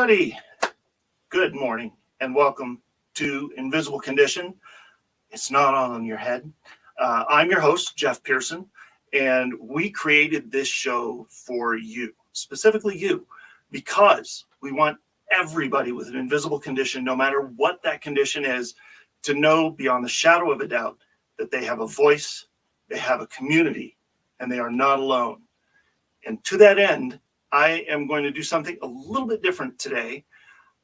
everybody. Good morning and welcome to Invisible Condition. It's not all in your head. I'm your host, Jeff Pearson, and we created this show for you, specifically you, because we want everybody with an invisible condition, no matter what that condition is, to know beyond the shadow of a doubt that they have a voice, they have a community, and they are not alone. And to that end, I am going to do something a little bit different today.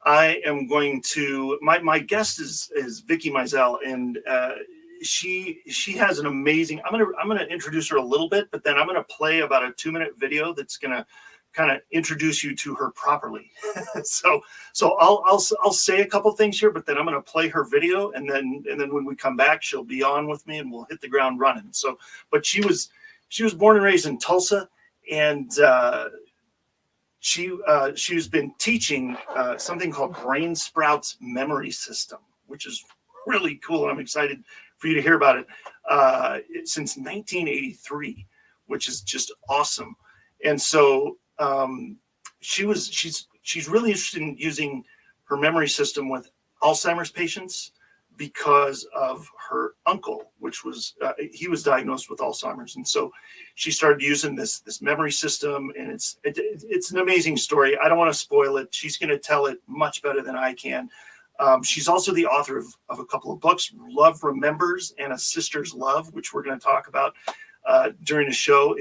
I am going to, my guest is Vicki Mizel, and she has an amazing, I'm gonna introduce her a little bit, but then I'm gonna play about a 2-minute video that's gonna kind of introduce you to her properly. so I'll say a couple things here, but then I'm gonna play her video, and then when we come back, she'll be on with me and we'll hit the ground running. So, but she was born and raised in Tulsa, and she's been teaching something called Brainsprouts Memory System, which is really cool, and I'm excited for you to hear about it. Since 1983, which is just awesome. And so she's really interested in using her memory system with Alzheimer's patients because of her uncle, which was he was diagnosed with Alzheimer's, and so she started using this memory system, and it's an amazing story. I don't want to spoil it. She's going to tell it much better than I can. She's also the author of a couple of books, Love Remembers and A Sister's Love, which we're going to talk about during the show.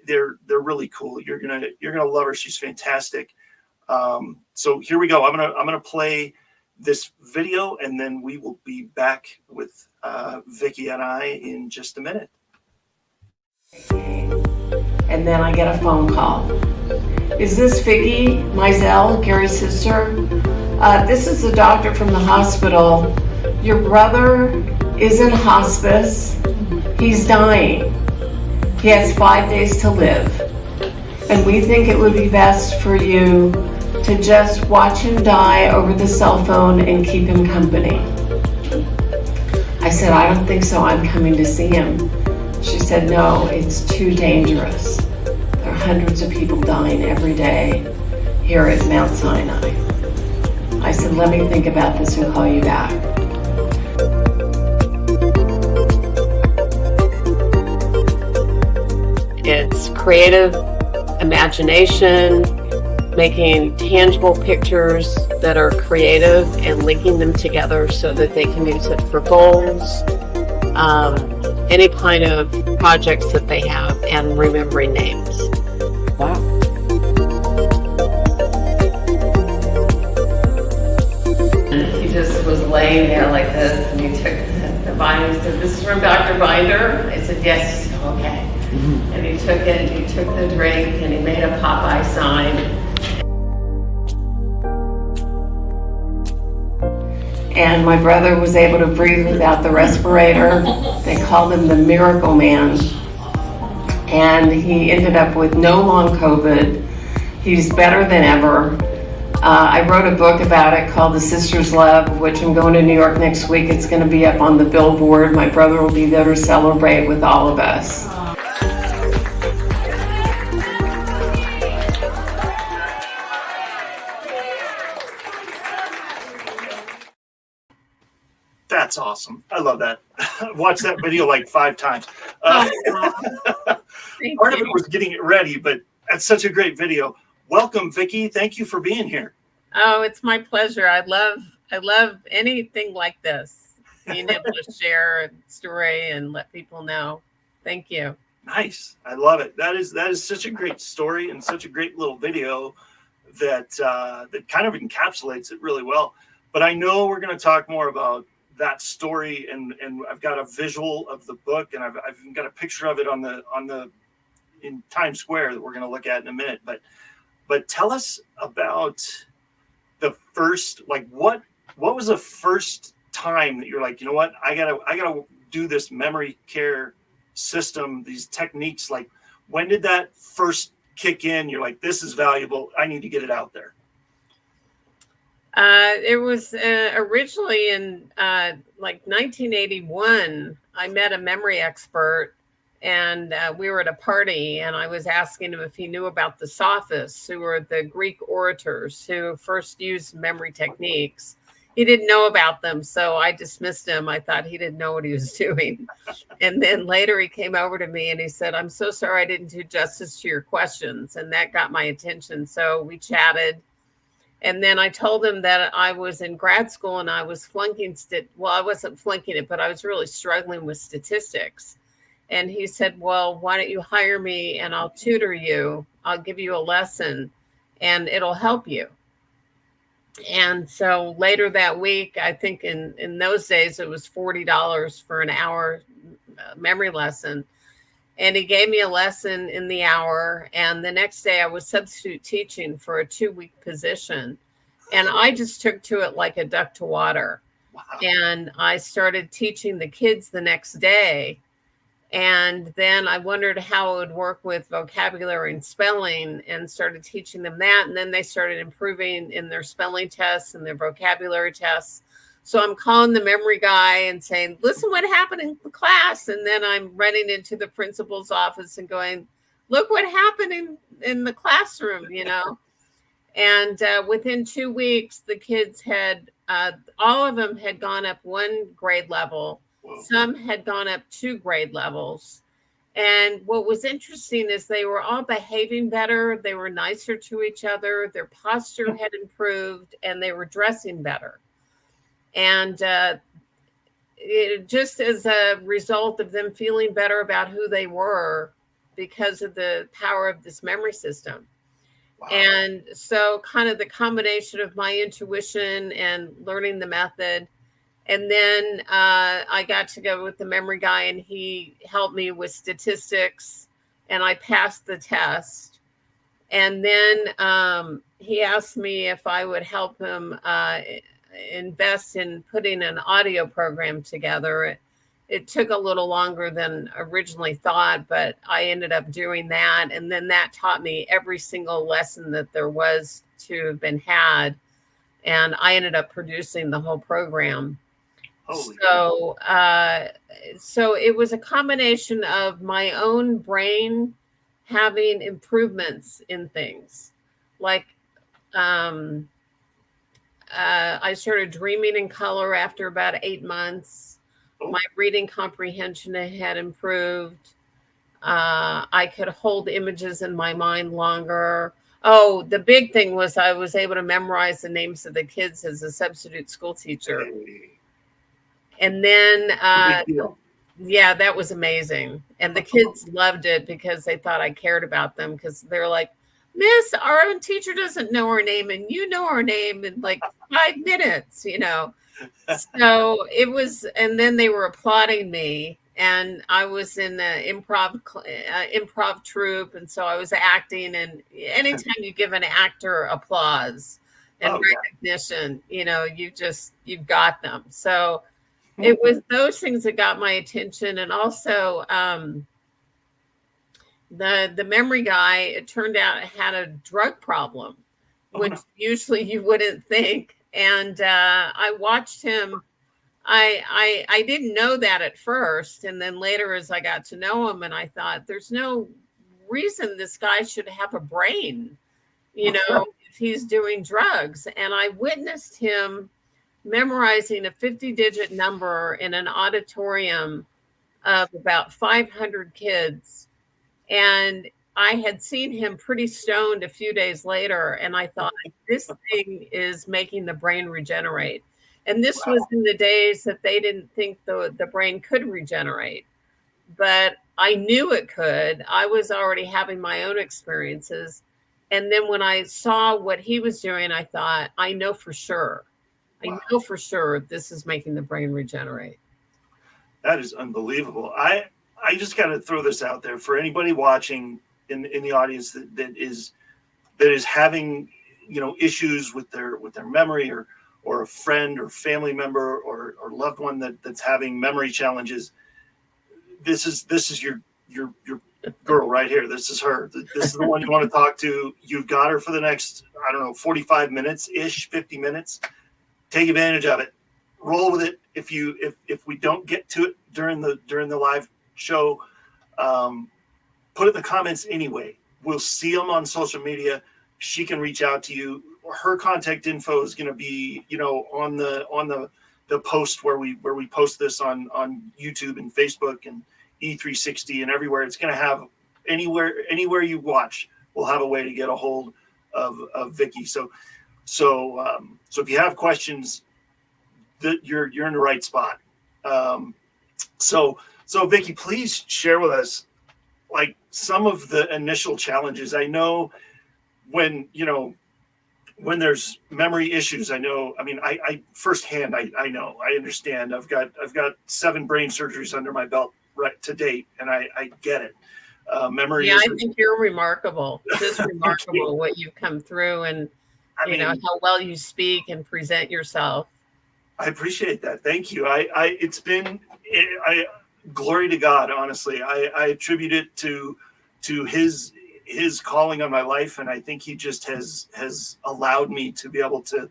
They're really cool. You're gonna love her. She's fantastic. So here we go. I'm gonna play this video, and then we will be back with Vicki and I in just a minute. And then I get a phone call. Is this Vicki Mizel, Gary's sister? This is the doctor from the hospital. Your brother is in hospice. He's dying. He has 5 days to live. And we think it would be best for you to just watch him die over the cell phone and keep him company. I said, I don't think so. I'm coming to see him. She said, no, it's too dangerous. There are hundreds of people dying every day here at Mount Sinai. I said, let me think about this and call you back. It's creative imagination, making tangible pictures that are creative and linking them together so that they can use it for goals, any kind of projects that they have, and remembering names. Wow. And he just was laying there like this, and he took the binder. He said, this is from Dr. Binder? I said, yes. He said, okay. Mm-hmm. And he took it, he took the drink, and he made a Popeye sign. And my brother was able to breathe without the respirator. They called him the Miracle Man. And he ended up with no long COVID. He's better than ever. I wrote a book about it called The Sister's Love, which I'm going to New York next week. It's going to be up on the billboard. My brother will be there to celebrate with all of us. That's awesome. I love that. I've watched that video like 5 times. Part of it was getting it ready, but that's such a great video. Welcome, Vicki. Thank you for being here. Oh, it's my pleasure. I love anything like this, being able to share a story and let people know. Thank you. Nice. I love it. That is such a great story and such a great little video that that kind of encapsulates it really well. But I know we're going to talk more about that story, and I've got a visual of the book, and I've even got a picture of it in Times Square that we're going to look at in a minute. But tell us about the first, like, what was the first time that you're like, you know what, I gotta do this memory care system, these techniques. Like, when did that first kick in? You're like, this is valuable. I need to get it out there. It was originally in like 1981. I met a memory expert, And we were at a party, and I was asking him if he knew about the sophists, who were the Greek orators who first used memory techniques. He didn't know about them, so I dismissed him. I thought he didn't know what he was doing. And then later he came over to me and he said, "I'm so sorry I didn't do justice to your questions." And that got my attention. So we chatted. And then I told him that I was in grad school and I was flunking. Well, I wasn't flunking it, but I was really struggling with statistics. And he said, "Well, why don't you hire me and I'll tutor you. I'll give you a lesson and it'll help you." And so later that week, I think in those days, it was $40 for an hour memory lesson. And he gave me a lesson in the hour. And the next day I was substitute teaching for a 2-week position. And I just took to it like a duck to water. Wow. And I started teaching the kids the next day. And then I wondered how it would work with vocabulary and spelling, and started teaching them that. And then they started improving in their spelling tests and their vocabulary tests. So I'm calling the memory guy and saying, "Listen, what happened in the class?" And then I'm running into the principal's office and going, "Look what happened in the classroom, you know?" And within 2 weeks, the kids had, all of them had gone up 1 grade level. Whoa. Some had gone up 2 grade levels. And what was interesting is they were all behaving better. They were nicer to each other. Their posture had improved, and they were dressing better. And just as a result of them feeling better about who they were because of the power of this memory system. Wow. And so kind of the combination of my intuition and learning the method. And then I got to go with the memory guy, and he helped me with statistics, and I passed the test. And then he asked me if I would help him invest in putting an audio program together. It took a little longer than originally thought, but I ended up doing that. And then that taught me every single lesson that there was to have been had. And I ended up producing the whole program. Holy So it was a combination of my own brain having improvements in things. Like I started dreaming in color after about 8 months. Oh. My reading comprehension had improved. I could hold images in my mind longer. Oh, the big thing was I was able to memorize the names of the kids as a substitute school teacher. Hey. And then, Big deal. yeah, that was amazing. And the kids loved it because they thought I cared about them, because they're like, "Miss, our own teacher doesn't know our name, and you know our name in like 5 minutes, you know." So it was, and then they were applauding me, and I was in the improv troupe, and so I was acting. And anytime you give an actor applause and recognition, you know, you've got them. So it was those things that got my attention. And also the memory guy, it turned out, had a drug problem, which usually you wouldn't think. And I watched him. I didn't know that at first. And then later, as I got to know him, and I thought, there's no reason this guy should have a brain, you know, if he's doing drugs. And I witnessed him memorizing a 50-digit number in an auditorium of about 500 kids. And I had seen him pretty stoned a few days later, and I thought, this thing is making the brain regenerate. And this was in the days that they didn't think the brain could regenerate. But I knew it could. I was already having my own experiences. And then when I saw what he was doing, I thought, I know for sure. I know for sure this is making the brain regenerate. That is unbelievable. I just got to throw this out there for anybody watching in the audience that is having, you know, issues with their memory, or a friend or family member or loved one that's having memory challenges. This is your girl right here. This is her. This is the one you want to talk to. You've got her for the next, I don't know, 45 minutes ish, 50 minutes. Take advantage of it. Roll with it. If we don't get to it during the live show, put it in the comments anyway. We'll see them on social media. She can reach out to you. Her contact info is going to be, on the post where we post this on YouTube and Facebook and E360 and everywhere. It's going to have anywhere you watch, we'll have a way to get a hold of Vicki. So if you have questions, you're in the right spot. So Vicki, please share with us like some of the initial challenges. I know when there's memory issues, I firsthand, I know, I understand. I've got 7 brain surgeries under my belt right to date, and I get it. Memory. Yeah, I think you're remarkable. Just remarkable what you've come through, and how well you speak and present yourself. I appreciate that. Thank you. Glory to God. Honestly, I attribute it to his calling on my life, and I think he just has allowed me to be able to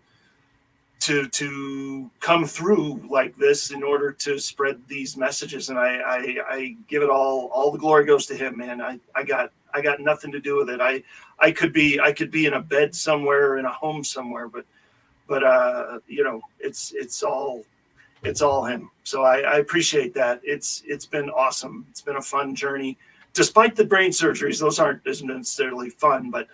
come through like this in order to spread these messages. And I give it all the glory goes to him, man. I got nothing to do with it. I could be in a bed somewhere, in a home somewhere, but it's all him. So I appreciate that. It's been awesome. It's been a fun journey, despite the brain surgeries. Those aren't necessarily fun, but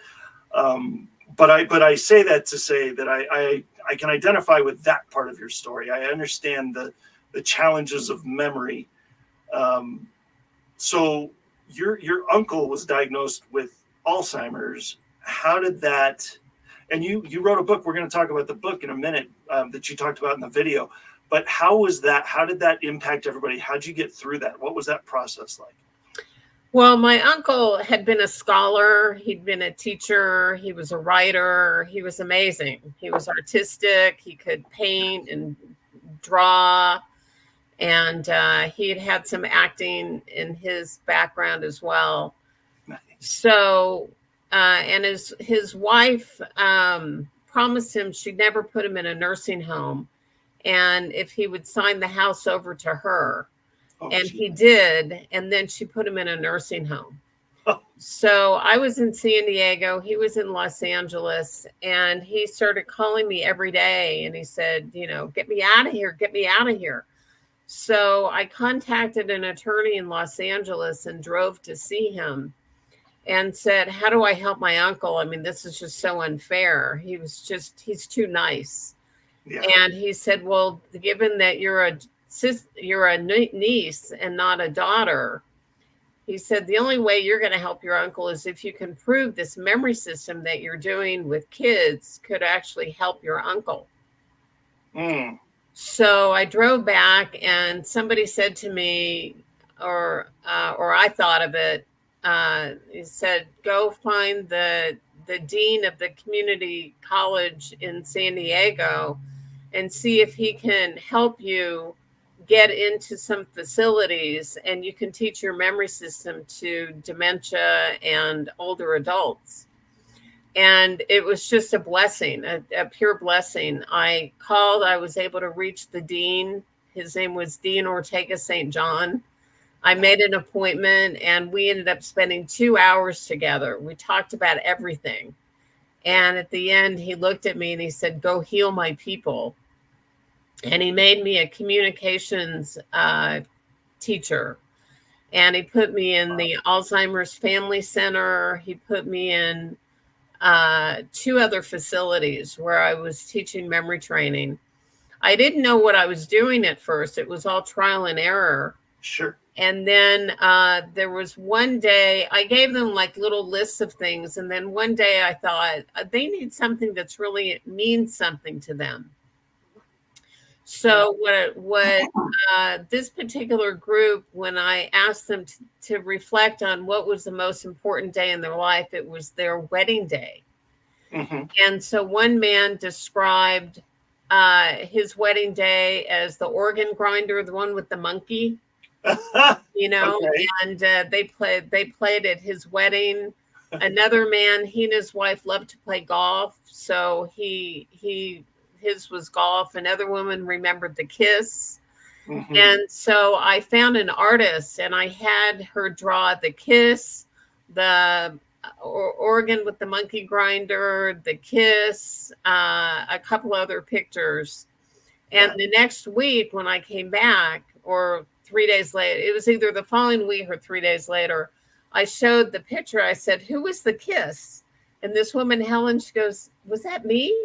I say that to say that I can identify with that part of your story. I understand the challenges of memory. So your uncle was diagnosed with Alzheimer's. How did that? And you wrote a book. We're going to talk about the book in a minute that you talked about in the video. But how was that? How did that impact everybody? How did you get through that? What was that process like? Well, my uncle had been a scholar. He'd been a teacher. He was a writer. He was amazing. He was artistic. He could paint and draw. And he'd had some acting in his background as well. Nice. So, and his wife promised him she'd never put him in a nursing home, and if he would sign the house over to her. And he did, and then she put him in a nursing home. So I was in San Diego, he was in Los Angeles, and he started calling me every day, and he said, get me out of here, get me out of here. So I contacted an attorney in Los Angeles and drove to see him and said, how do I help my uncle? I mean, this is just so unfair. He's too nice. Yeah. And he said, well, given that you're a niece and not a daughter, he said, the only way you're going to help your uncle is if you can prove this memory system that you're doing with kids could actually help your uncle. Mm. So I drove back, and somebody said to me, or I thought of it, he said, go find the dean of the community college in San Diego and see if he can help you get into some facilities, and you can teach your memory system to dementia and older adults. And it was just a blessing, a pure blessing. I called, I was able to reach the dean. His name was Dean Ortega St. John. I made an appointment, and we ended up spending 2 hours together. We talked about everything. And at the end, he looked at me and he said, go heal my people. And he made me a communications teacher. And he put me in the Alzheimer's Family Center. He put me in 2 other facilities where I was teaching memory training. I didn't know what I was doing at first. It was all trial and error. Sure. And then there was one day I gave them like little lists of things. And then one day I thought they need something that's really means something to them. So what this particular group, when I asked them to reflect on what was the most important day in their life, it was their wedding day. Mm-hmm. And so one man described his wedding day as the organ grinder, the one with the monkey, okay. And they played at his wedding. Another man, he and his wife loved to play golf. So his was golf. Another woman remembered the kiss. Mhm. And so I found an artist and I had her draw the kiss, the organ with the monkey grinder, the kiss, a couple other pictures. And Yeah. the next week when I came back, or 3 days later, it was either the following week or 3 days later, I showed the picture. I said, "Who was the kiss?" And this woman, Helen, she goes, "Was that me?"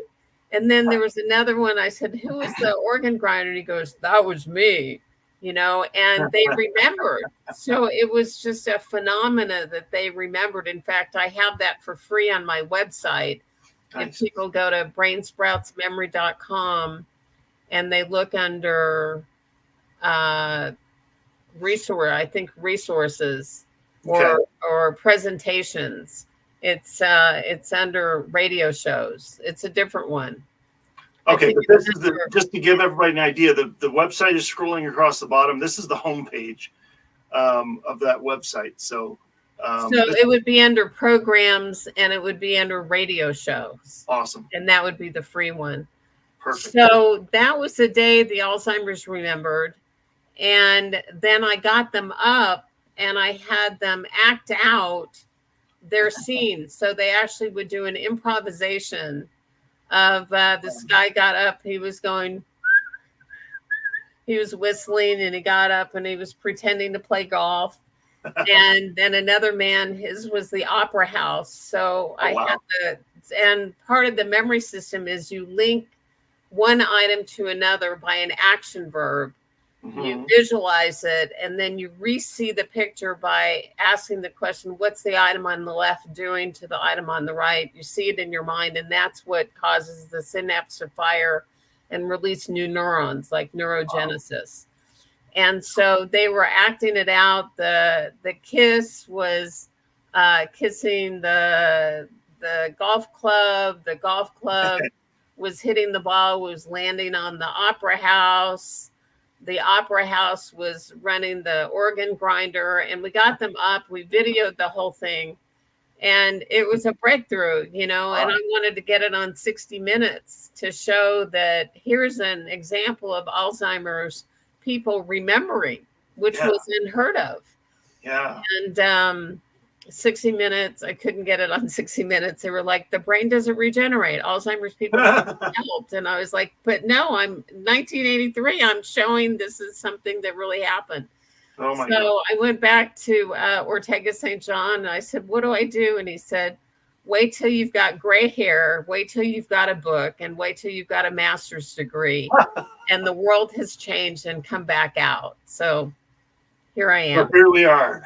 And then there was another one. I said, "Who was the organ grinder?" And he goes, "That was me," and they remembered. So it was just a phenomena that they remembered. In fact, I have that for free on my website. Nice. If people go to brainsproutsmemory.com and they look under resources or presentations, it's under radio shows. It's a different one. Okay, but this is just to give everybody an idea, the website is scrolling across the bottom. This is the homepage of that website. So it would be under programs and it would be under radio shows. Awesome. And that would be the free one. Perfect. So that was the day the Alzheimer's remembered. And then I got them up and I had them act out their scenes. So they actually would do an improvisation of this guy got up. He was whistling and he got up and he was pretending to play golf. And then another man, his was the opera house. So had and part of the memory system is you link one item to another by an action verb. Mm-hmm. You visualize it, and then you re-see the picture by asking the question, what's the item on the left doing to the item on the right? You see it in your mind, and that's what causes the synapse to fire and release new neurons, like neurogenesis. Wow. And so they were acting it out. The kiss was kissing the golf club. The golf club was hitting the ball, was landing on the opera house. The opera house was running the organ grinder, and we got them up. We videoed the whole thing, and it was a breakthrough, and I wanted to get it on 60 Minutes to show that here's an example of Alzheimer's people remembering, which was unheard of. Yeah. And 60 Minutes, I couldn't get it on 60 Minutes. They were like, the brain doesn't regenerate. Alzheimer's people helped. And I was like, but no, I'm 1983. I'm showing this is something that really happened. Oh my God. God. I went back to Ortega St. John and I said, what do I do? And he said, wait till you've got gray hair, wait till you've got a book, and wait till you've got a master's degree. And the world has changed and come back out. So here I am. So here we are.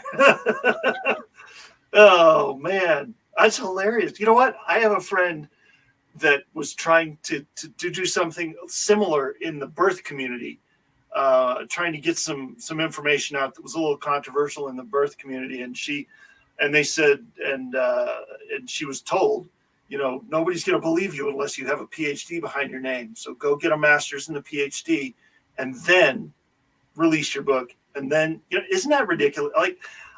Oh man, that's hilarious. You know what? I have a friend that was trying to do something similar in the birth community, trying to get some information out that was a little controversial in the birth community. And she was told, nobody's going to believe you unless you have a PhD behind your name. So go get a master's in the PhD and then release your book. And then, isn't that ridiculous? Like,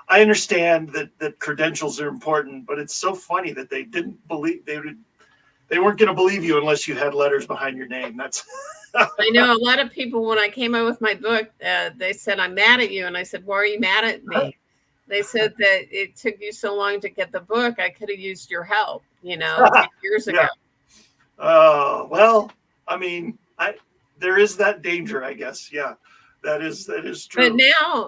I understand that credentials are important, but it's so funny that they didn't believe they weren't going to believe you unless you had letters behind your name. That's I know a lot of people, when I came out with my book, they said, I'm mad at you. And I said, why are you mad at me? They said that it took you so long to get the book. I could have used your help, 10 years ago. Well, I mean, there is that danger, I guess. Yeah. That is true. But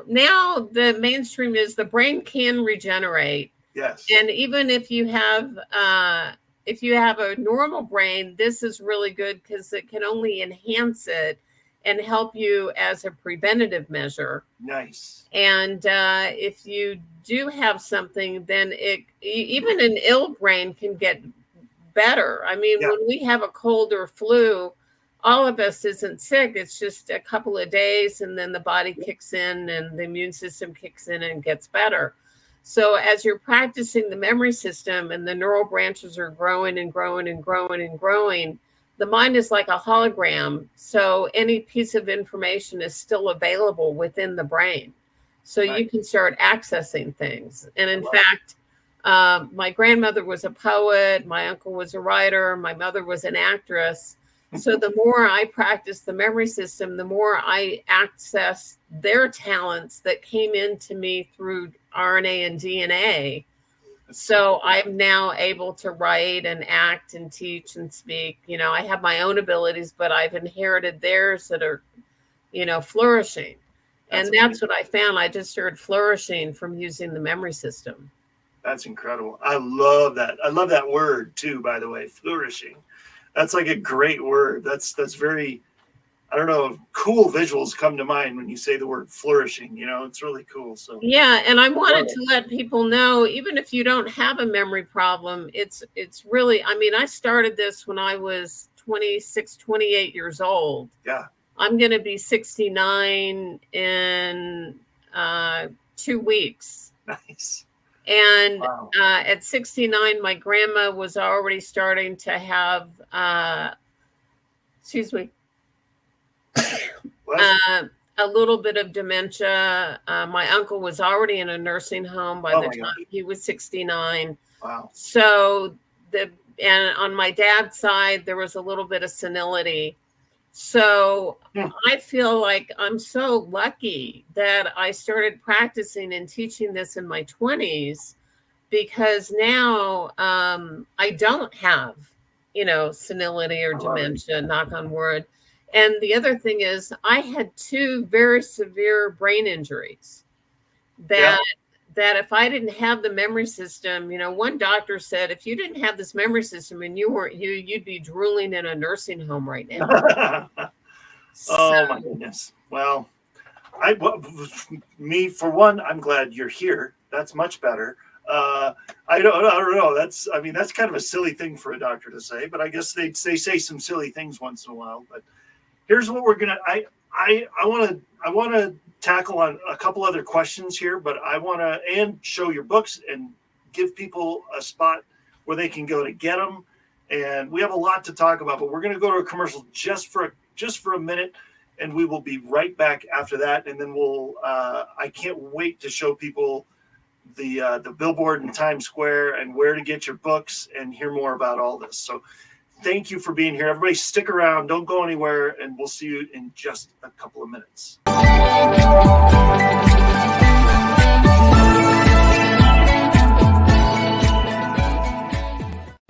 now the mainstream is the brain can regenerate. Yes. And even if you have a normal brain, this is really good because it can only enhance it and help you as a preventative measure. Nice. And if you do have something, then even an ill brain can get better. I mean, when we have a cold or flu, all of us isn't sick. It's just a couple of days and then the body kicks in and the immune system kicks in and gets better. So as you're practicing the memory system and the neural branches are growing and growing and growing and growing, the mind is like a hologram. So any piece of information is still available within the brain. So you can start accessing things. And in fact, my grandmother was a poet. My uncle was a writer. My mother was an actress. So the more I practice the memory system, the more I access their talents that came into me through RNA and DNA. So I'm now able to write and act and teach and speak. I have my own abilities, but I've inherited theirs that are, flourishing. And that's what I found. I just started flourishing from using the memory system. That's incredible. I love that. I love that word too, by the way, flourishing. That's like a great word. That's very, I don't know, cool visuals come to mind when you say the word flourishing. It's really cool. So yeah, and I wanted to let people know, even if you don't have a memory problem, it's really, I started this when I was 26, 28 years old. Yeah. I'm going to be 69 in 2 weeks. Nice. And wow. At 69, my grandma was already starting to have, a little bit of dementia. My uncle was already in a nursing home by the time he was 69. Wow. So and on my dad's side, there was a little bit of senility. So I feel like I'm so lucky that I started practicing and teaching this in my 20s, because now I don't have, senility or dementia, knock on wood. And the other thing is, I had 2 very severe brain injuries that if I didn't have the memory system, one doctor said, if you didn't have this memory system and you'd be drooling in a nursing home right now. Oh my goodness. Well, for one, I'm glad you're here. That's much better. I don't know. That's kind of a silly thing for a doctor to say, but I guess they say some silly things once in a while. But here's what we're gonna. I want to tackle on a couple other questions here, but I want to and show your books and give people a spot where they can go to get them. And we have a lot to talk about, but we're going to go to a commercial just for a minute, and we will be right back after that. And then I can't wait to show people the billboard in Times Square and where to get your books and hear more about all this. So thank you for being here. Everybody stick around. Don't go anywhere, and we'll see you in just a couple of minutes.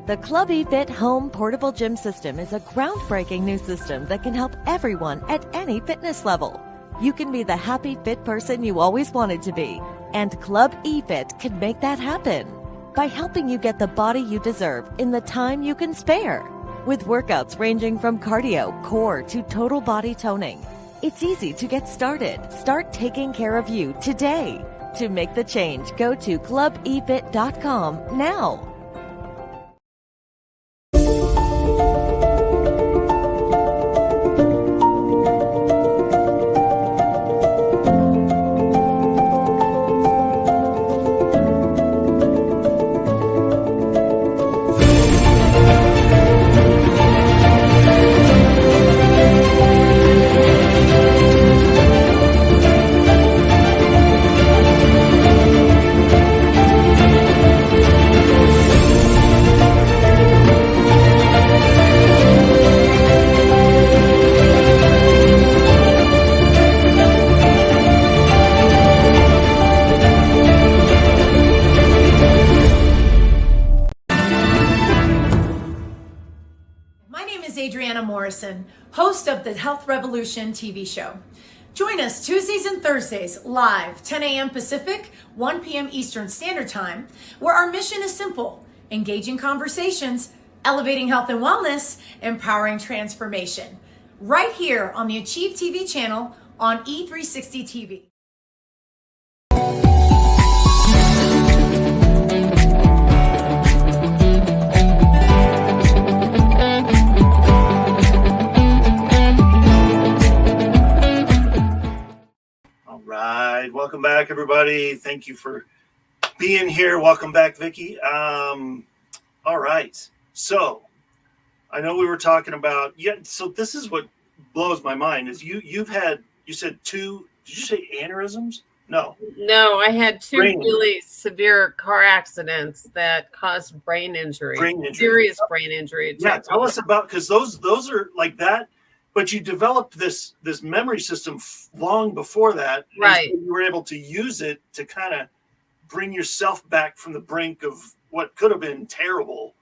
The Club eFit Home Portable Gym System is a groundbreaking new system that can help everyone at any fitness level. You can be the happy, fit person you always wanted to be, and Club eFit can make that happen by helping you get the body you deserve in the time you can spare. With workouts ranging from cardio, core, to total body toning, it's easy to get started. Start taking care of you today. To make the change, go to clubefit.com now. Host of the Health Revolution TV show. Join us Tuesdays and Thursdays live, 10 a.m. Pacific, 1 p.m. Eastern Standard Time, where our mission is simple: engaging conversations, elevating health and wellness, empowering transformation. Right here on the Achieve TV channel on E360 TV. Welcome back, everybody. Thank you for being here. Welcome back, Vicki. All right. So I know we were talking about, so this is what blows my mind is you said 2, did you say aneurysms? No. No, I had two Brain injury. really severe car accidents that caused brain injury. Brain injury. Serious brain injury. It Yeah, took tell me- us about, because those are like that. But you developed this memory system long before that, and Right. so you were able to use it to kind of bring yourself back from the brink of what could have been terrible.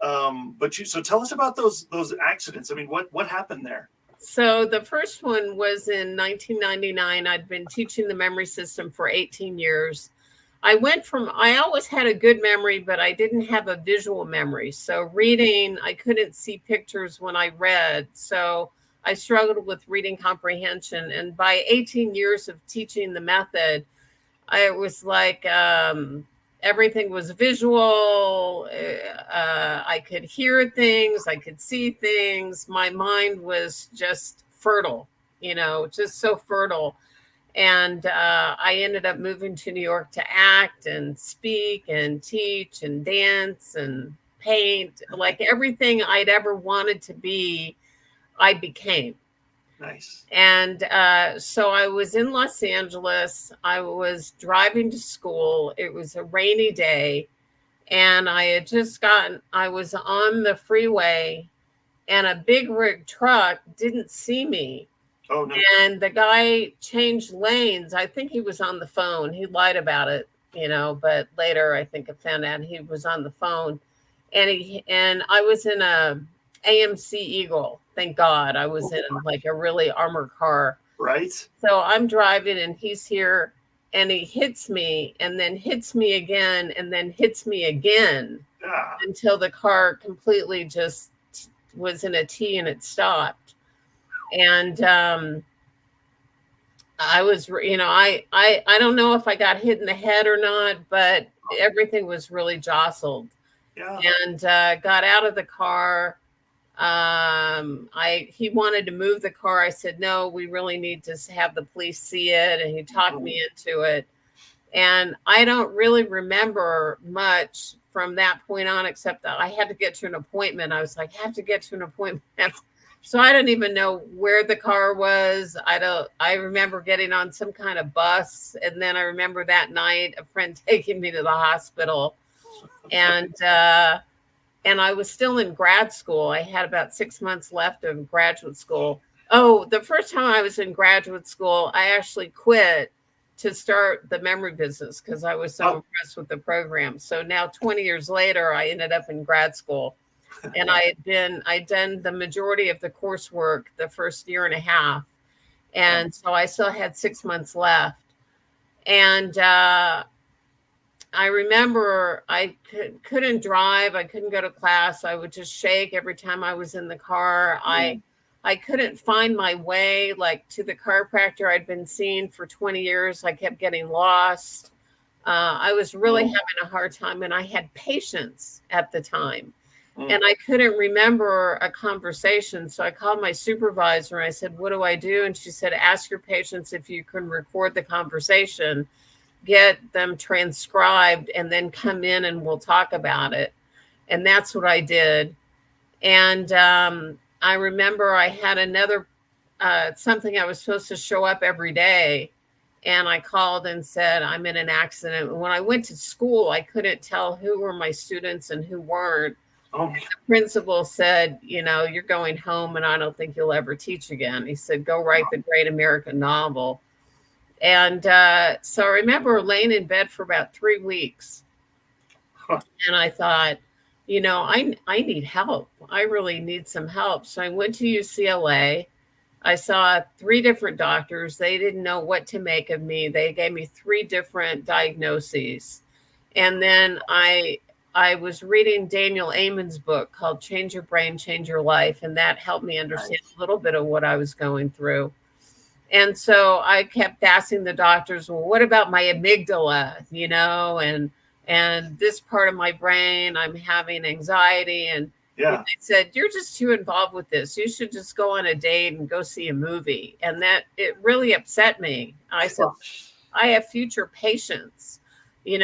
So tell us about those accidents. I mean, what happened there? So the first one was in 1999. I'd been teaching the memory system for 18 years. I always had a good memory, but I didn't have a visual memory. So reading, I couldn't see pictures when I read. So I struggled with reading comprehension. And by 18 years of teaching the method, I was like, everything was visual. I could hear things. I could see things. My mind was just fertile, just so fertile. And I ended up moving to New York to act and speak and teach and dance and paint. Like everything I'd ever wanted to be, I became. Nice. And so I was in Los Angeles. I was driving to school. It was a rainy day. And I was on the freeway, and a big rig truck didn't see me. Oh, no. And the guy changed lanes. I think he was on the phone. He lied about it, but later I think I found out he was on the phone. And I was in a AMC Eagle. Thank God. I was in like a really armored car. Right. So I'm driving and he's here and he hits me and then hits me again and then hits me again until the car completely just was in a T and it stopped. And I was, I don't know if I got hit in the head or not, but everything was really jostled. Yeah. And got out of the car. He wanted to move the car. I said, no, we really need to have the police see it. And he talked me into it. And I don't really remember much from that point on, except that I had to get to an appointment. I was like, I have to get to an appointment. So I don't even know where the car was. I remember getting on some kind of bus. And then I remember that night, a friend taking me to the hospital. And I was still in grad school. I had about 6 months left of graduate school. Oh, the first time I was in graduate school, I actually quit to start the memory business because I was so impressed with the program. So now 20 years later, I ended up in grad school. And I'd done the majority of the coursework the first year and a half. And so I still had 6 months left. And I remember I couldn't drive. I couldn't go to class. I would just shake every time I was in the car. I couldn't find my way to the chiropractor I'd been seeing for 20 years. I kept getting lost. I was really having a hard time, and I had patience at the time. And I couldn't remember a conversation. So I called my supervisor. I said, what do I do? And she said, ask your patients if you can record the conversation, get them transcribed, and then come in and we'll talk about it. And that's what I did. And I remember I had another something I was supposed to show up every day. And I called and said, I'm in an accident. When I went to school, I couldn't tell who were my students and who weren't. Oh. The principal said, you're going home and I don't think you'll ever teach again. He said, go write the great American novel. And so I remember laying in bed for about 3 weeks. And I thought, I need help. I really need some help. So I went to UCLA. I saw 3 different doctors. They didn't know what to make of me. They gave me 3 different diagnoses. And then I was reading Daniel Amen's book called Change Your Brain, Change Your Life. And that helped me understand a little bit of what I was going through. And so I kept asking the doctors, well, what about my amygdala, and this part of my brain, I'm having anxiety. And they said, you're just too involved with this. You should just go on a date and go see a movie. And that it really upset me. I said, I have future patients. I'm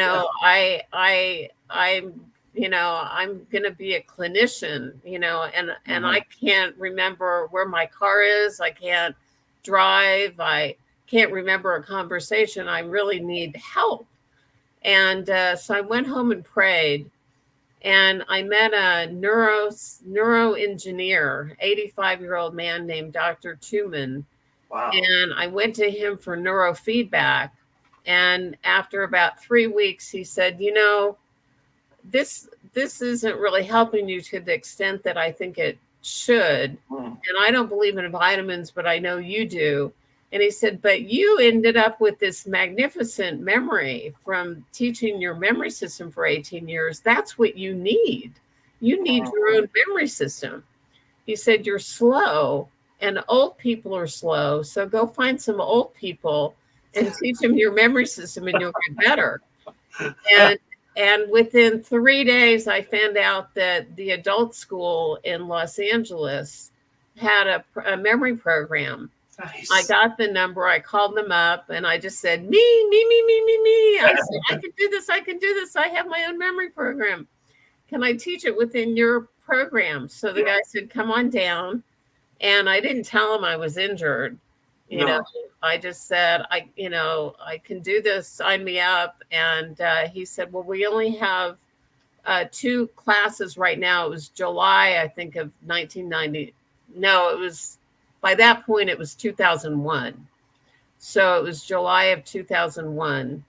going to be a clinician, and I can't remember where my car is. I can't drive. I can't remember a conversation. I really need help. And so I went home and prayed. And I met a neuro engineer, 85-year-old man named Dr. Tuman. Wow. And I went to him for neurofeedback. And after about 3 weeks, he said, you know, this isn't really helping you to the extent that I think it should. And I don't believe in vitamins, but I know you do. And he said, but you ended up with this magnificent memory from teaching your memory system for 18 years. That's what you need. You need your own memory system. He said, you're slow and old people are slow. So go find some old people and teach them your memory system and you'll get better. And within 3 days, I found out that the adult school in Los Angeles had a memory program. Nice. I got the number. I called them up and I just said, me. I said, I can do this. I can do this. I have my own memory program. Can I teach it within your program? So the guy said, come on down. And I didn't tell him I was injured. You know, I just said, I can do this. Sign me up. And he said, well, we only have 2 classes right now. It was July, I think, of 1990. No, it was. By that point, it was 2001. So it was July of 2001.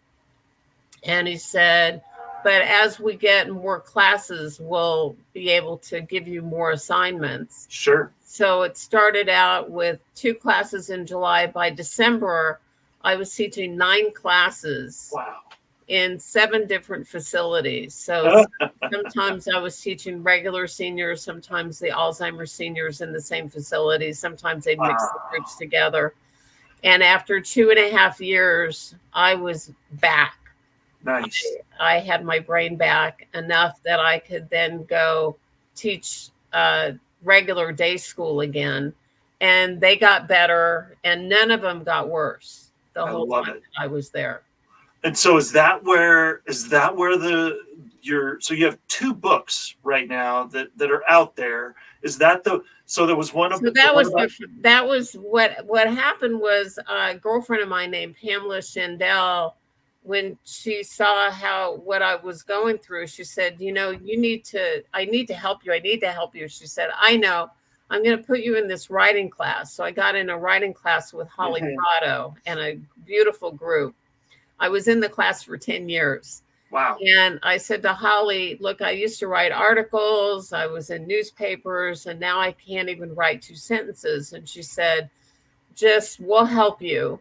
And he said, but as we get more classes, we'll be able to give you more assignments. Sure. So it started out with 2 classes in July. By December, I was teaching 9 classes. Wow. In 7 different facilities. So sometimes I was teaching regular seniors, sometimes the Alzheimer's seniors in the same facility. Sometimes they'd mix the groups together. And after 2.5 years, I was back. Nice. I had my brain back enough that I could then go teach regular day school again. And they got better and none of them got worse the whole time that I was there. And so is that where so you have 2 books right now that are out there. Is that so there was one of so that was what happened was a girlfriend of mine named Pamela Shandell, when she saw what I was going through, she said, you know, I need to help you. She said, I know, I'm going to put you in this writing class. So I got in a writing class with Holly Prado and a beautiful group. I was in the class for 10 years. Wow. And I said to Holly, look, I used to write articles. I was in newspapers and now I can't even write 2 sentences. And she said, we'll help you.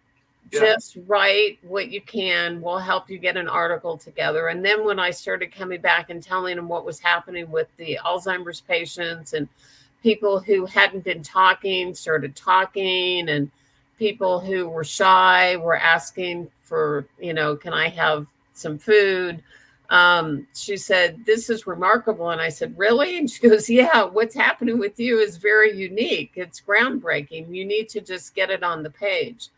Yeah. Just write what you can. We'll help you get an article together. And then when I started coming back and telling them what was happening with the Alzheimer's patients and people who hadn't been talking, started talking, and people who were shy were asking for, can I have some food? She said, this is remarkable. And I said, really? And she goes, yeah, what's happening with you is very unique. It's groundbreaking. You need to just get it on the page.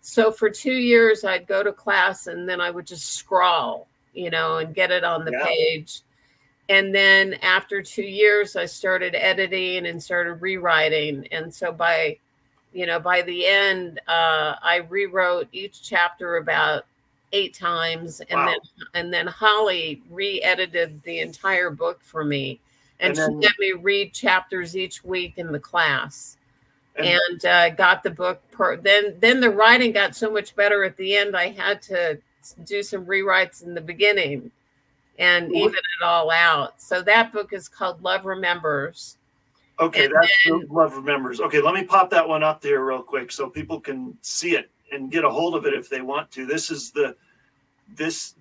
So for 2 years, I'd go to class and then I would just scrawl, and get it on the page. And then after 2 years, I started editing and started rewriting. And so by the end, I rewrote each chapter about 8 times, and then Holly re-edited the entire book for me, and she let me read chapters each week in the class, and got the book. Then the writing got so much better at the end. I had to do some rewrites in the beginning, and even it all out. So that book is called Love Remembers. Okay, that's Love Remembers. Okay, let me pop that one up there real quick so people can see it and get a hold of it if they want to. This is this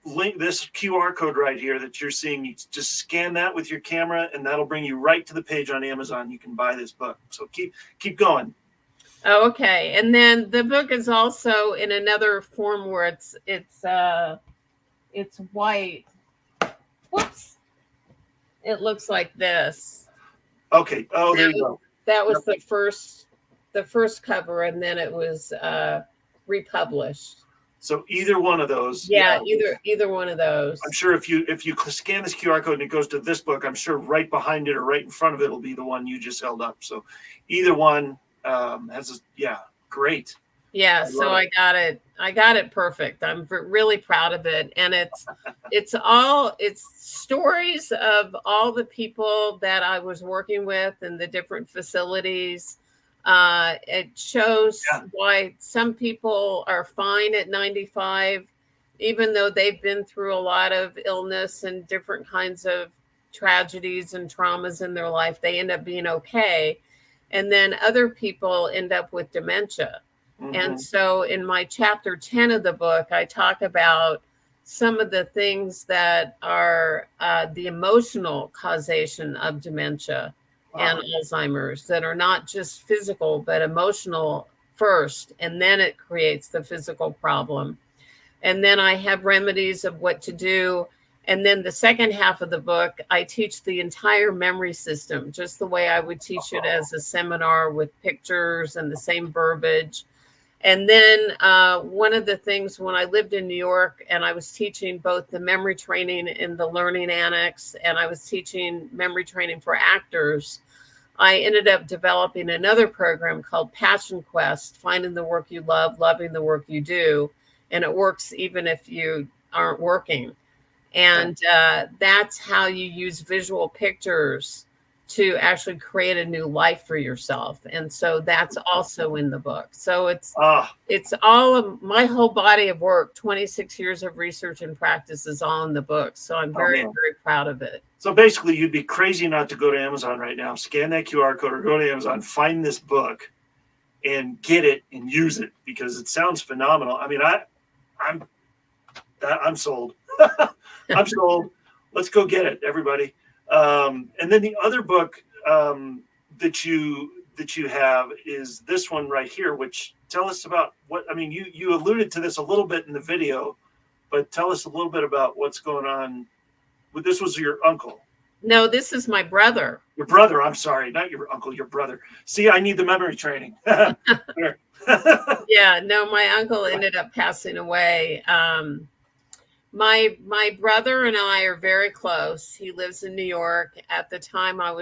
link, this QR code right here that you're seeing. You just scan that with your camera, and that'll bring you right to the page on Amazon. You can buy this book. So keep going. Oh, okay, and then the book is also in another form where it's white. Whoops! It looks like this. Okay. Oh, there you go. That was the first cover, and then it was republished. So either one of those. Yeah, either one of those. I'm sure if you scan this QR code and it goes to this book, I'm sure right behind it or right in front of it will be the one you just held up. So either one has great. Yeah, I so love I got it perfect. I'm really proud of it. And it's stories of all the people that I was working with in the different facilities. It shows Yeah. why some people are fine at 95, even though they've been through a lot of illness and different kinds of tragedies and traumas in their life. They end up being okay. And then other people end up with dementia. And so in my chapter 10 of the book, I talk about some of the things that are the emotional causation of dementia and Alzheimer's that are not just physical, but emotional first, and then it creates the physical problem. And then I have remedies of what to do. And then the second half of the book, I teach the entire memory system, just the way I would teach it as a seminar with pictures and the same verbiage. And then one of the things when I lived in New York and I was teaching both the memory training in the learning annex and I was teaching memory training for actors, I ended up developing another program called Passion Quest, finding the work you love, loving the work you do. And it works even if you aren't working. And that's how you use visual pictures to actually create a new life for yourself. And so that's also in the book. So it's all of my whole body of work, 26 years of research and practice is all in the book. So I'm very proud of it. So basically you'd be crazy not to go to Amazon right now, scan that QR code or go to Amazon, find this book and get it and use it because it sounds phenomenal. I mean, I'm sold. I'm sold. Let's go get it, everybody. And then the other book that you have is this one right here, which tell us about what, I mean, you alluded to this a little bit in the video, but tell us a little bit about what's going on. This was your uncle. No, this is my brother. Your brother. I'm sorry. Not your uncle, your brother. See, I need the memory training. Yeah, no, my uncle ended up passing away. My brother and I are very close. He lives in New York. At the time I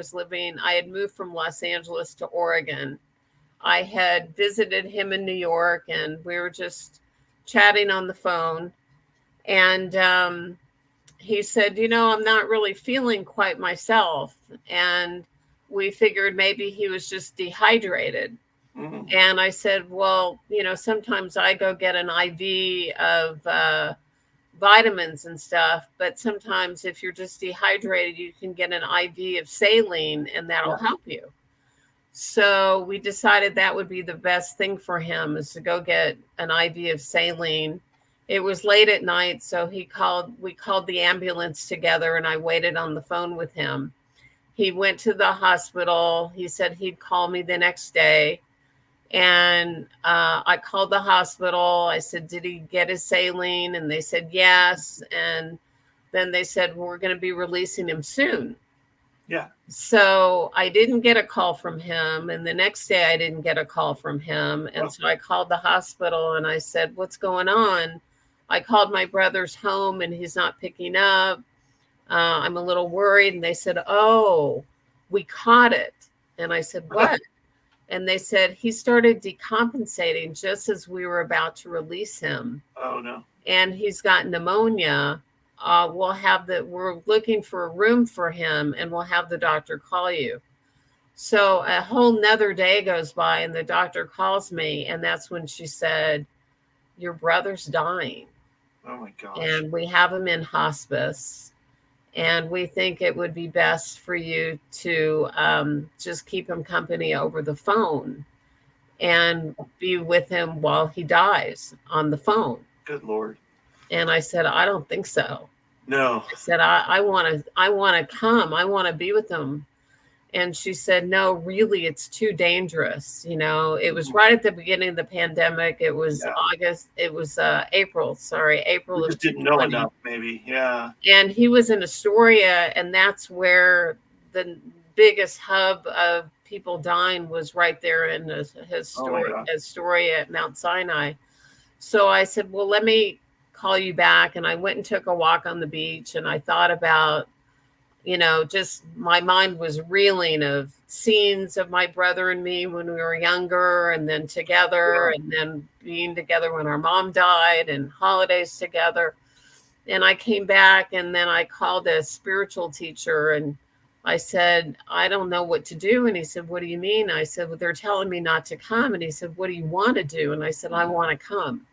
had moved from Los Angeles to Oregon. I had visited him in New York and we were just chatting on the phone. And he said, I'm not really feeling quite myself. And we figured maybe he was just dehydrated. Mm-hmm. And I said, well, sometimes I go get an IV of vitamins and stuff, but sometimes if you're just dehydrated, you can get an IV of saline and that'll help you. So we decided that would be the best thing for him is to go get an IV of saline. It was late at night, so we called the ambulance together and I waited on the phone with him. He went to the hospital. He said he'd call me the next day. And I called the hospital. I said, did he get his saline? And they said, yes. And then they said, we're going to be releasing him soon. Yeah. So I didn't get a call from him. And the next day I didn't get a call from him. And so I called the hospital and I said, what's going on? I called my brother's home and he's not picking up. I'm a little worried. And they said, oh, we caught it. And I said, what? And they said he started decompensating just as we were about to release him. Oh, no. And he's got pneumonia. We're looking for a room for him and we'll have the doctor call you. So a whole nother day goes by and the doctor calls me. And that's when she said, your brother's dying. Oh, my gosh. And we have him in hospice. And we think it would be best for you to just keep him company over the phone and be with him while he dies on the phone. Good Lord. And I said, I don't think so. No. I said, I want to come. I want to be with him. And she said, no, really, it's too dangerous. It was right at the beginning of the pandemic. It was August. It was April. Sorry, April. We just didn't know enough, maybe. Yeah. And he was in Astoria, and that's where the biggest hub of people dying was right there in Astoria at Mount Sinai. So I said, well, let me call you back. And I went and took a walk on the beach, and I thought about just my mind was reeling of scenes of my brother and me when we were younger, and then together, and then being together when our mom died, and holidays together. And I came back, and then I called a spiritual teacher, and I said, I don't know what to do. And he said, what do you mean? I said, well, they're telling me not to come. And he said, what do you want to do? And I said, I want to come.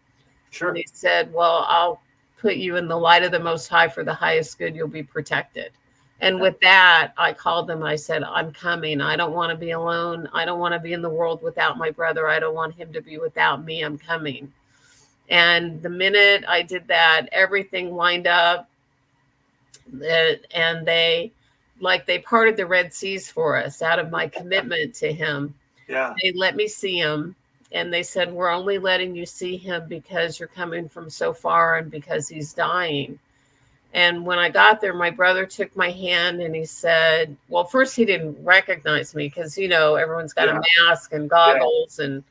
Sure. And he said, well, I'll put you in the light of the Most High for the highest good. You'll be protected. And with that, I called them. I said, I'm coming. I don't want to be alone. I don't want to be in the world without my brother. I don't want him to be without me. I'm coming. And the minute I did that, everything lined up. And they parted the Red Seas for us out of my commitment to him. Yeah. They let me see him. And they said, we're only letting you see him because you're coming from so far and because he's dying. And when I got there, my brother took my hand and he said, well, first he didn't recognize me because, everyone's got a mask and goggles and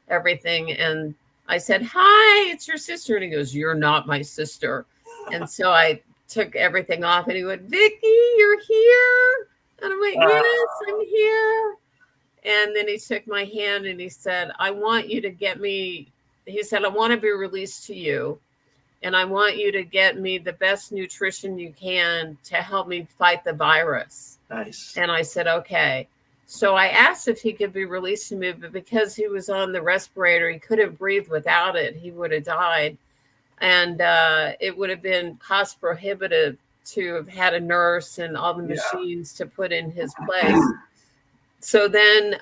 everything. And I said, hi, it's your sister. And he goes, you're not my sister. And so I took everything off and he went, Vicki, you're here. And I went, yes, I'm here. And then he took my hand and he said, I want you to get me. He said, I want to be released to you. And I want you to get me the best nutrition you can to help me fight the virus. Nice. And I said, okay. So I asked if he could be released to me, but because he was on the respirator, he couldn't breathe without it. He would have died. And it would have been cost prohibitive to have had a nurse and all the machines to put in his place. So then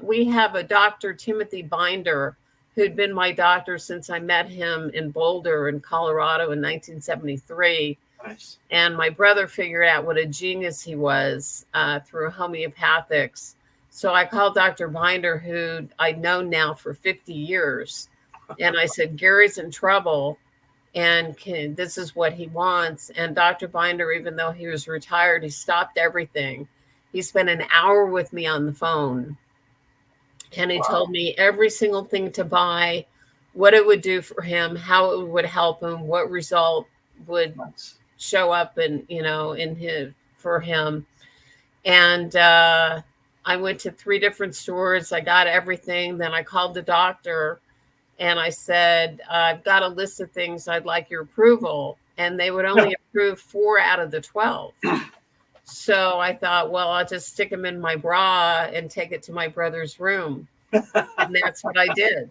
we have a Dr. Timothy Binder, who'd been my doctor since I met him in Boulder in Colorado in 1973. Nice. And my brother figured out what a genius he was through homeopathics. So I called Dr. Binder, who I'd known now for 50 years. And I said, Gary's in trouble and this is what he wants. And Dr. Binder, even though he was retired, he stopped everything. He spent an hour with me on the phone. And he told me every single thing to buy, what it would do for him, how it would help him, what result would show up for him. And I went to 3 different stores. I got everything. Then I called the doctor and I said, I've got a list of things I'd like your approval. And they would only approve 4 out of the 12. So I thought, well, I'll just stick them in my bra and take it to my brother's room. And that's what I did.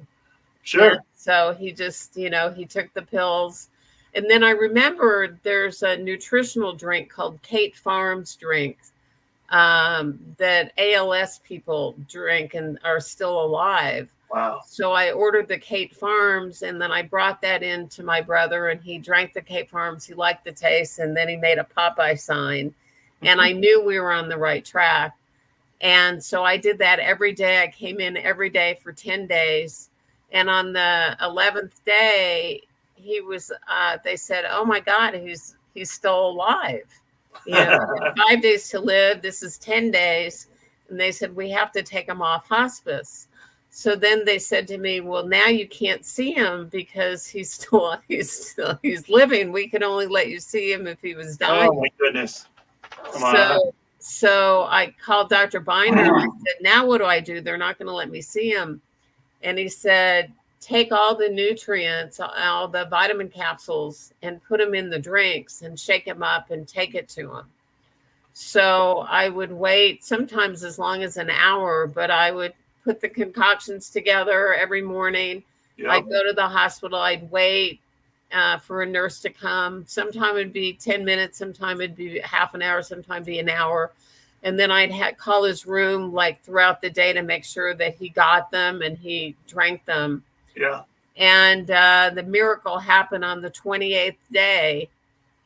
Sure. And so he just, he took the pills. And then I remembered there's a nutritional drink called Kate Farms drink that ALS people drink and are still alive. Wow. So I ordered the Kate Farms and then I brought that in to my brother and he drank the Kate Farms. He liked the taste and then he made a Popeye sign. And I knew we were on the right track. And so I did that every day. I came in every day for 10 days. And on the 11th day, he was, they said, oh my God, he's still alive. 5 days to live. This is 10 days. And they said, we have to take him off hospice. So then they said to me, well, now you can't see him because he's living. We can only let you see him if he was dying. Oh my goodness. So I called Dr. Binder and I said, now what do I do? They're not going to let me see him. And he said, take all the nutrients, all the vitamin capsules and put them in the drinks and shake them up and take it to him. So I would wait sometimes as long as an hour, but I would put the concoctions together every morning. Yep. I'd go to the hospital. I'd wait for a nurse to come. Sometime it'd be 10 minutes. Sometime it'd be half an hour. Sometime it'd be an hour. And then I'd call his room like throughout the day to make sure that he got them and he drank them. Yeah. And the miracle happened on the 28th day.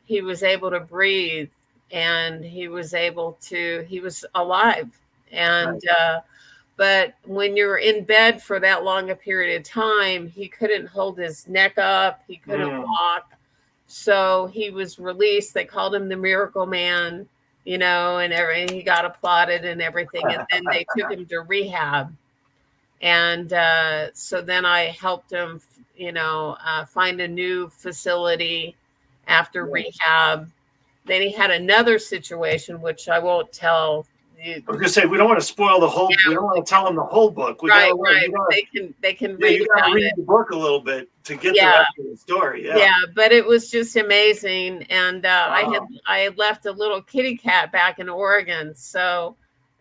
He was able to breathe and he was alive. And, but when you're in bed for that long a period of time, he couldn't hold his neck up. He couldn't walk. So he was released. They called him the Miracle Man, and everything. He got applauded and everything. And then they took him to rehab. And so then I helped him, find a new facility after rehab. Then he had another situation, which I won't tell you. I was gonna say we don't want to spoil the whole. Yeah. We don't want to tell them the whole book. We Right, gotta, right. You gotta, They can yeah, read you gotta about read it. the book a little bit to get the Yeah. rest of the story. Yeah. Yeah, but it was just amazing. And Wow. I had left a little kitty cat back in Oregon. So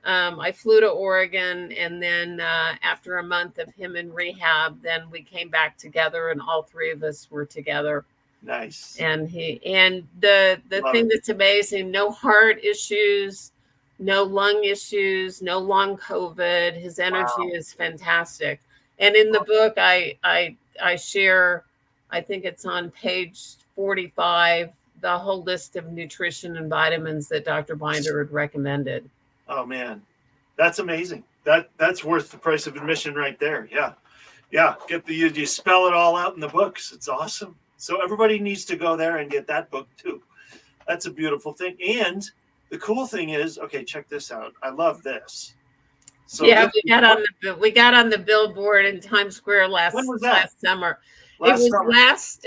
I flew to Oregon, and then after a month of him in rehab, then we came back together, and all three of us were together. Nice. And the Love thing it. that's amazing, no heart issues, no lung issues, no long COVID. His energy Wow. is fantastic. And in the book, I share, I think it's on page 45, the whole list of nutrition and vitamins that Dr. Binder had recommended. Oh man, that's amazing. That's worth the price of admission right there. Yeah. Yeah. You spell it all out in the books. It's awesome. So everybody needs to go there and get that book too. That's a beautiful thing. And the cool thing is, okay, check this out. I love this. So yeah, we got on the billboard in Times Square When was that? last summer. summer.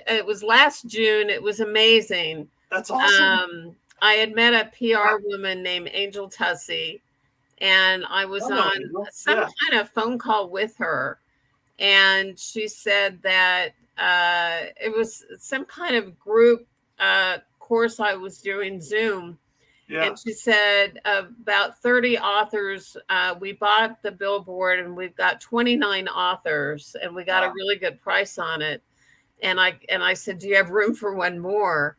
It was last June. It was amazing. That's awesome. I had met a PR woman named Angel Tussey, and I was on some kind of phone call with her, and she said that it was some kind of group course I was doing Zoom. Yeah. And she said about 30 authors. We bought the billboard, and we've got 29 authors, and we got a really good price on it. And I said, do you have room for one more?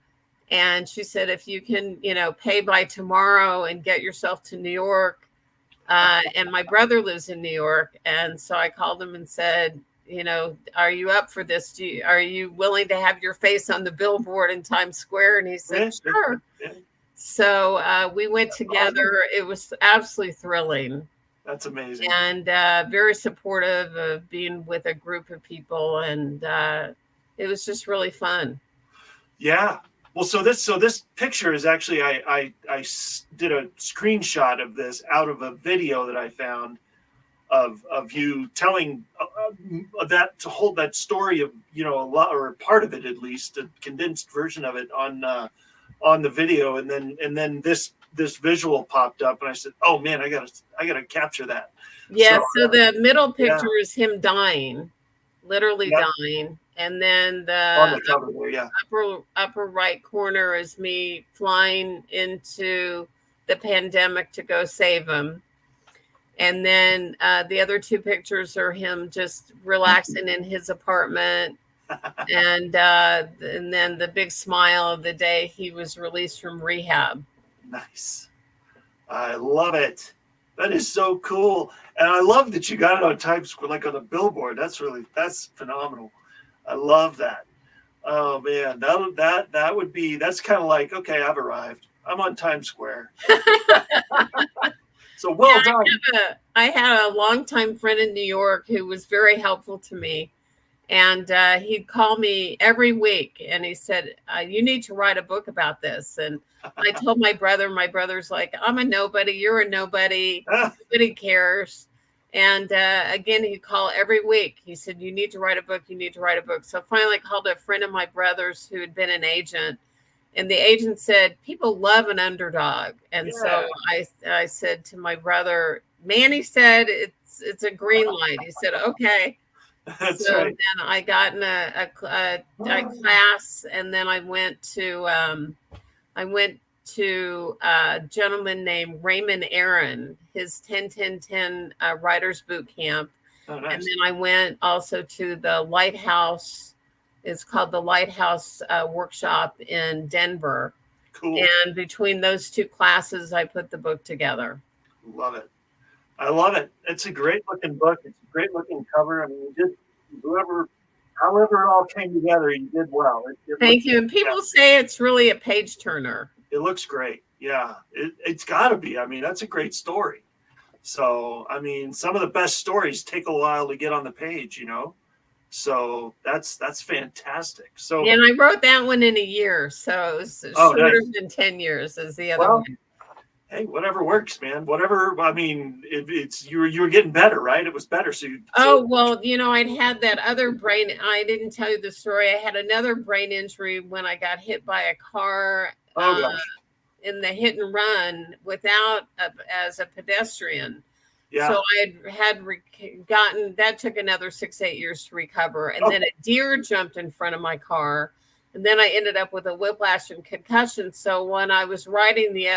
And she said, if you can, pay by tomorrow and get yourself to New York. And my brother lives in New York. And so I called him and said, are you up for this? Are you willing to have your face on the billboard in Times Square? And he said, sure. Yeah. So we went together. It was absolutely thrilling. That's amazing. And very supportive of being with a group of people. And it was just really fun. Yeah. Well, so this picture is actually, I did a screenshot of this out of a video that I found of you telling that, to hold that story of, a lot, or part of it, at least a condensed version of it on the video. And then this visual popped up, and I said, oh man, I gotta capture that. Yeah. So the middle picture is him dying, literally dying. And then on the cover there, upper right corner is me flying into the pandemic to go save him. And then the other two pictures are him just relaxing in his apartment. And then the big smile of the day he was released from rehab. Nice. I love it. That is so cool. And I love that you got it on Times Square, like on a billboard. That's phenomenal. I love that. Oh man, that would be, that's kind of like, okay, I've arrived. I'm on Times Square. So well done. I had a longtime friend in New York who was very helpful to me. And he'd call me every week, and he said, you need to write a book about this. And I told my brother's like, I'm a nobody, you're a nobody, nobody cares. And again, he'd call every week. He said, you need to write a book, you need to write a book. So finally I called a friend of my brother's who had been an agent, and the agent said, people love an underdog. And so I said to my brother, Manny said, it's a green light. He said, okay. That's so right. then I got in a class, and then I went to a gentleman named Raymond Aaron, his 10-10-10 writers boot camp. Oh, nice. And then I went also to the Lighthouse. It's called the Lighthouse workshop in Denver. Cool. And between those two classes, I put the book together. Love it. I love it. It's a great looking book. It's a great looking cover. I mean, however it all came together, you did well. Thank you. And people say it's really a page turner. It looks great. Yeah, it's got to be. I mean, that's a great story. So, I mean, some of the best stories take a while to get on the page, So that's fantastic. So, and I wrote that one in a year, so it was shorter than 10 years as the other one. Hey, whatever works, man. Whatever. I mean, it's you were getting better, right? It was better. So well, I'd had that other brain. I didn't tell you the story. I had another brain injury when I got hit by a car. Oh gosh. in the hit and run as a pedestrian. Yeah. So I had gotten, that took another 6-8 years to recover. And then a deer jumped in front of my car. And then I ended up with a whiplash and concussion. So when I was writing the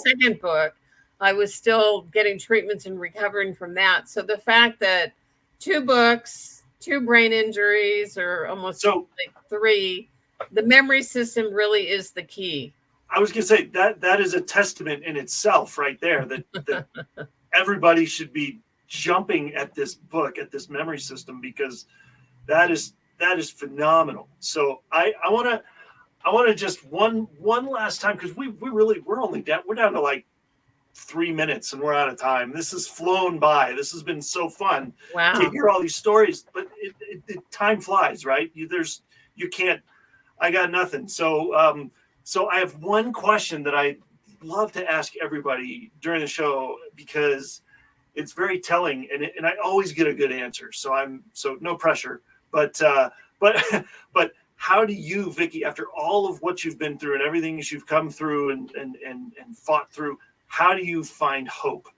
second book, I was still getting treatments and recovering from that. So the fact that 2 books, 2 brain injuries, or almost like 3, the memory system really is the key. I was going to say that is a testament in itself right there, that everybody should be jumping at this book, at this memory system, because that is phenomenal. So I want to just one last time, because we're down to like 3 minutes and we're out of time. This has flown by. This has been so fun to hear all these stories, but time flies, right? I got nothing. So I have one question that I love to ask everybody during the show, because it's very telling, and I always get a good answer. So no pressure, but how do you, Vicki, after all of what you've been through and everything that you've come through and fought through, how do you find hope?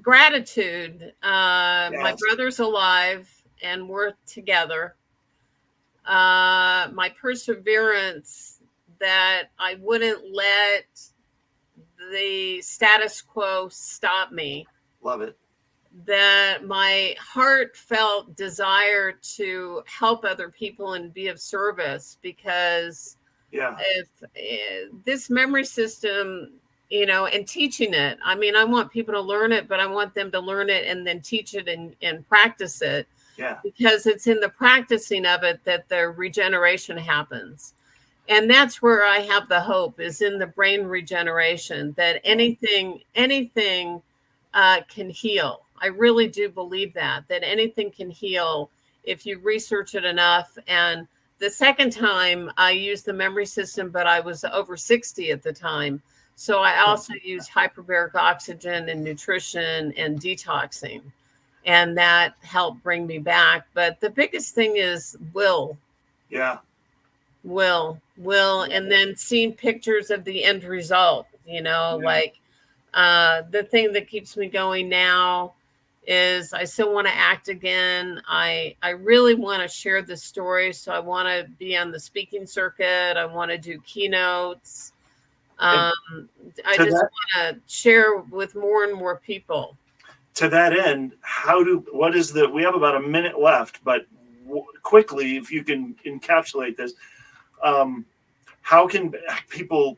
Gratitude. Yes. My brother's alive and we're together. My perseverance, that I wouldn't let the status quo stop me. Love it. That my heartfelt desire to help other people and be of service, because if this memory system, and teaching it, I mean, I want people to learn it, but I want them to learn it and then teach it and practice it. Yeah. Because it's in the practicing of it that the regeneration happens. And that's where I have the hope, is in the brain regeneration, that anything can heal. I really do believe that anything can heal if you research it enough. And the second time I used the memory system, but I was over 60 at the time. So I also used hyperbaric oxygen and nutrition and detoxing. And that helped bring me back. But the biggest thing is will. Yeah. Will. And then seeing pictures of the end result, like the thing that keeps me going now is I still want to act again. I really want to share the story. So I want to be on the speaking circuit. I want to do keynotes. I just want to share with more and more people. To that end, we have about a minute left, but quickly, if you can encapsulate this, how can people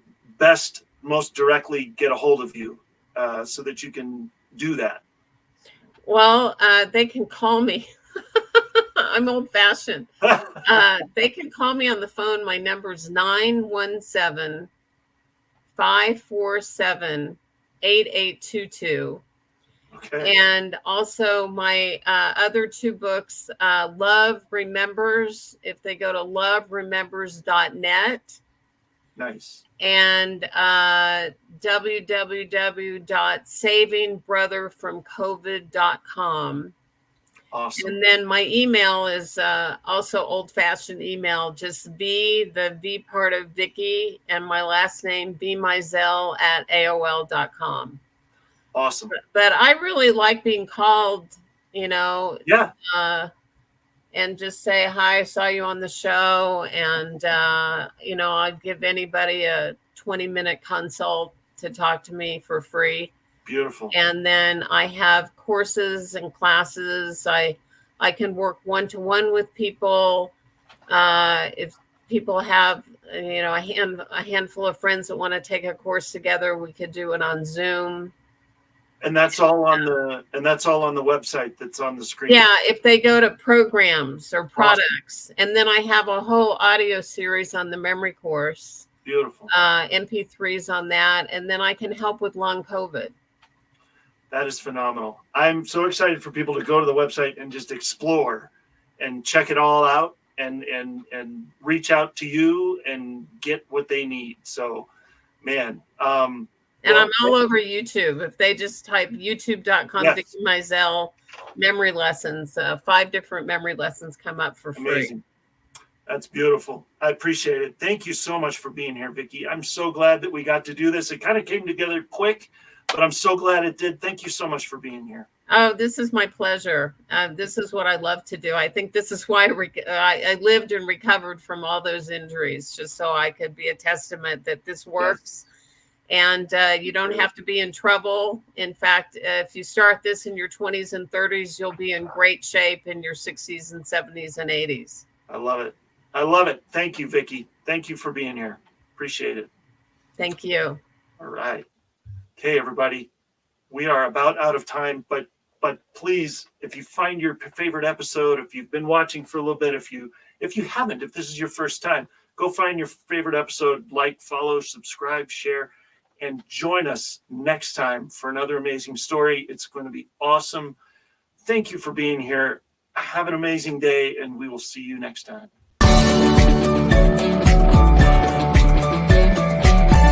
most directly get a hold of you so that you can do that? Well, they can call me. I'm old fashioned. They can call me on the phone. My number is 917-547-8822. Okay. And also my other 2 books, Love Remembers, if they go to loveremembers.net. Nice. And www.savingbrotherfromcovid.com. Awesome. And then my email is also old-fashioned email, just the V part of Vicki, and my last name, bmizel@aol.com. Awesome. But I really like being called, Yeah. And just say, hi, I saw you on the show. And, I'd give anybody a 20-minute consult to talk to me for free. Beautiful. And then I have courses and classes. I can work one-to-one with people. If people have, a handful of friends that want to take a course together, we could do it on Zoom. And that's all on the website that's on the screen. Yeah, if they go to programs or products. Awesome. And then I have a whole audio series on the memory course. Beautiful. MP3s on that. And then I can help with long COVID. That is phenomenal. I'm so excited for people to go to the website and just explore and check it all out and reach out to you and get what they need. So, man. And I'm all over YouTube. If they just type youtube.com, yes. Vicki Mizel memory lessons, 5 different memory lessons come up for free. Amazing. That's beautiful. I appreciate it. Thank you so much for being here, Vicki. I'm so glad that we got to do this. It kind of came together quick, but I'm so glad it did. Thank you so much for being here. Oh, this is my pleasure. This is what I love to do. I think this is why I lived and recovered from all those injuries, just so I could be a testament that this works. Yes. And you don't have to be in trouble. In fact, if you start this in your 20s and 30s, you'll be in great shape in your 60s and 70s and 80s. I love it. I love it. Thank you, Vicki. Thank you for being here. Appreciate it. Thank you. All right. Okay, everybody. We are about out of time, but please, if you find your favorite episode, if you've been watching for a little bit, if you haven't, if this is your first time, go find your favorite episode, like, follow, subscribe, share, and join us next time for another amazing story. It's going to be awesome. Thank you for being here. Have an amazing day, and we will see you next time.